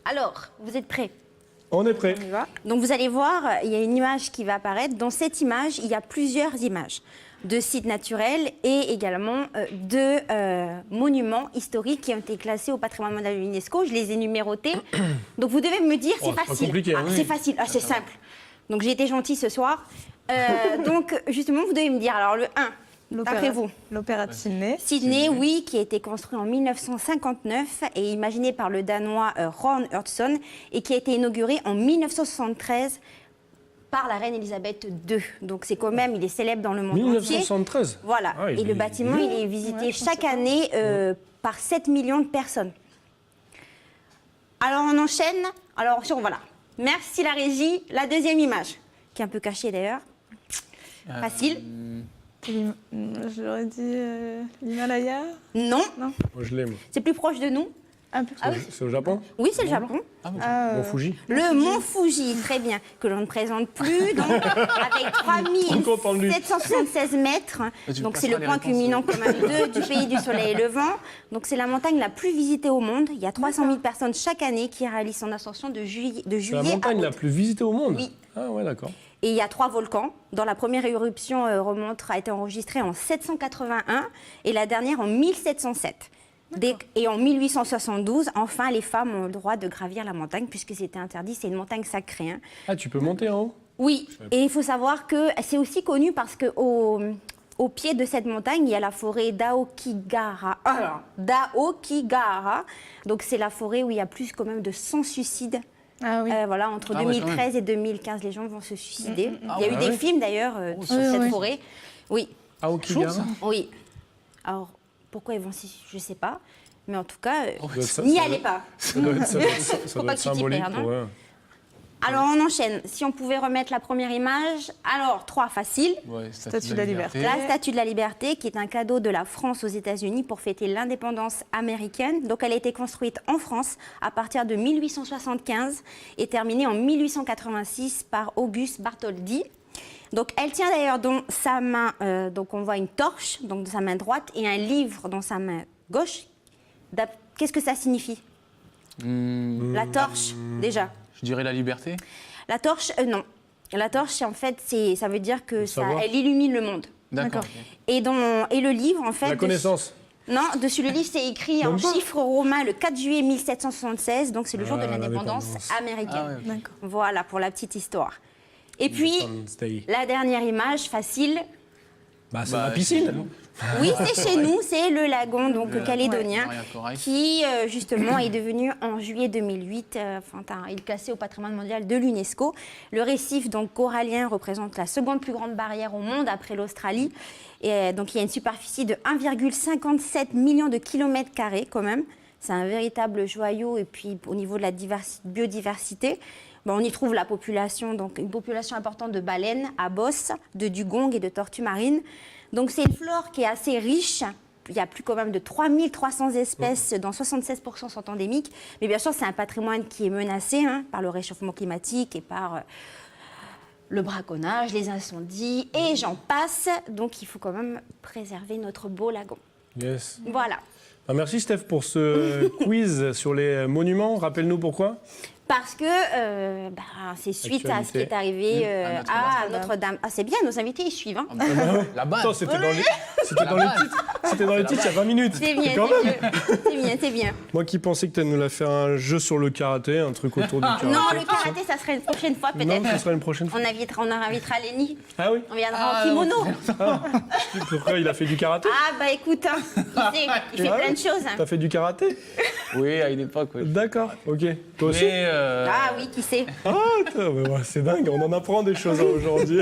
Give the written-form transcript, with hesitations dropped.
Alors, vous êtes prêts? On est prêt. On y va. Donc vous allez voir, il y a une image qui va apparaître. Dans cette image, il y a plusieurs images de sites naturels et également de monuments historiques qui ont été classés au patrimoine mondial de l'UNESCO. Je les ai numérotés. Donc vous devez me dire, c'est pas facile. compliqué, hein. C'est facile, c'est simple. Donc j'ai été gentille ce soir. Donc justement, vous devez me dire, alors le 1, d'après vous. L'opéra de Sydney. Sydney, oui, qui a été construit en 1959 et imaginé par le Danois Ron Hurtson et qui a été inauguré en 1973 par la reine Elisabeth II. Donc c'est quand même, il est célèbre dans le monde entier. 1973. Voilà. Ah, et le bâtiment, il est visité chaque année par 7 millions de personnes. Alors on enchaîne. Alors voilà. Merci la régie. La deuxième image, qui est un peu cachée d'ailleurs. Facile. J'aurais dit l'Himalaya. Non, Moi, je l'ai, moi. c'est plus proche de nous. Un peu Ah oui. C'est au Japon? Oui, c'est le Japon. Mont Fuji. Le mont Fuji, très bien, que l'on ne présente plus, donc, avec content de lui. 3776 mètres. Donc c'est le point culminant commun du pays du soleil levant. Donc c'est la montagne la plus visitée au monde. Il y a 300 000 personnes chaque année qui réalisent son ascension de juillet C'est la à montagne août. la plus visitée au monde? Oui. Ah ouais, d'accord. Et il y a 3 volcans, dont la première éruption a été enregistrée en 781 et la dernière en 1707. Et en 1872, enfin, les femmes ont le droit de gravir la montagne puisque c'était interdit, c'est une montagne sacrée. Hein. Ah, tu peux monter en haut? Oui, et il faut savoir que c'est aussi connu parce qu'au pied de cette montagne, il y a la forêt d'Aokigahara. D'Aokigahara. Donc c'est la forêt où il y a plus quand même de 100 suicides. Ah oui. Voilà, entre 2013 et 2015, les gens vont se suicider. Il y a eu des ouais. films d'ailleurs sur cette forêt. Oui. Aokigahara? Oui. Alors, pourquoi ils vont s'y... Je ne sais pas. Mais en tout cas, Ça n'y doit- allez pas. Ça doit être, ça doit être Faut pas que tu t'y symbolique. perdes, hein. Ouais. Alors, on enchaîne. Si on pouvait remettre la première image. Alors, 3 faciles. Ouais, Statue de la Liberté. La Statue de la Liberté, qui est un cadeau de la France aux États-Unis pour fêter l'indépendance américaine. Donc, elle a été construite en France à partir de 1875 et terminée en 1886 par Auguste Bartholdi. Donc, elle tient d'ailleurs dans sa main, donc on voit une torche donc dans sa main droite et un livre dans sa main gauche. Qu'est-ce que ça signifie? La torche, déjà. Je dirais la liberté. La torche, non. La torche, en fait, ça veut dire que savoir. elle illumine le monde. D'accord. Et le livre, en fait... La connaissance. Non, dessus le livre, c'est écrit en Même pas. chiffres romains le 4 juillet 1776, donc c'est le jour de Ah, l'indépendance l'indépendance. américaine. Ah ouais. D'accord. Voilà, pour la petite histoire. Et puis, Independence Day. la dernière image, facile. Bah, c'est Bah, la piscine. Oui, c'est chez nous, c'est le lagon donc calédonien, Maria Corail. qui justement est devenu en juillet 2008, il est classé au patrimoine mondial de l'UNESCO. Le récif donc corallien représente la seconde plus grande barrière au monde après l'Australie. Et donc il y a une superficie de 1,57 million de kilomètres carrés quand même. C'est un véritable joyau et puis au niveau de la biodiversité. On y trouve la population, donc une population importante de baleines à bosse, de dugongs et de tortues marines. Donc c'est une flore qui est assez riche. Il y a plus quand même de 3300 espèces, dont 76% sont endémiques. Mais bien sûr, c'est un patrimoine qui est menacé par le réchauffement climatique et par le braconnage, les incendies, et j'en passe. Donc il faut quand même préserver notre beau lagon. Yes. Voilà. Ah, merci Steph pour ce quiz sur les monuments. Rappelle-nous pourquoi. Parce que c'est suite à ce qui est arrivé à Notre-Dame. Ah, c'est bien, nos invités, ils suivent. Hein. La base. Attends, c'était dans le titre. C'était dans le titre il y a 20 minutes. C'est bien, Quand même. c'est bien, c'est bien. Moi qui pensais que tu nous la faire un jeu sur le karaté, un truc autour du karaté. Non, le karaté, ça serait une prochaine fois Non, peut-être. ce sera une prochaine fois. On invitera Lenny. Ah oui. On viendra en kimono. Pourquoi il a fait du karaté? Ah bah écoute, il fait plein de choses. T'as fait du karaté? Oui, à une époque. Oui. D'accord, ok. Toi aussi? Mais Ah oui, qui sait. Ah, c'est dingue, on en apprend des choses aujourd'hui.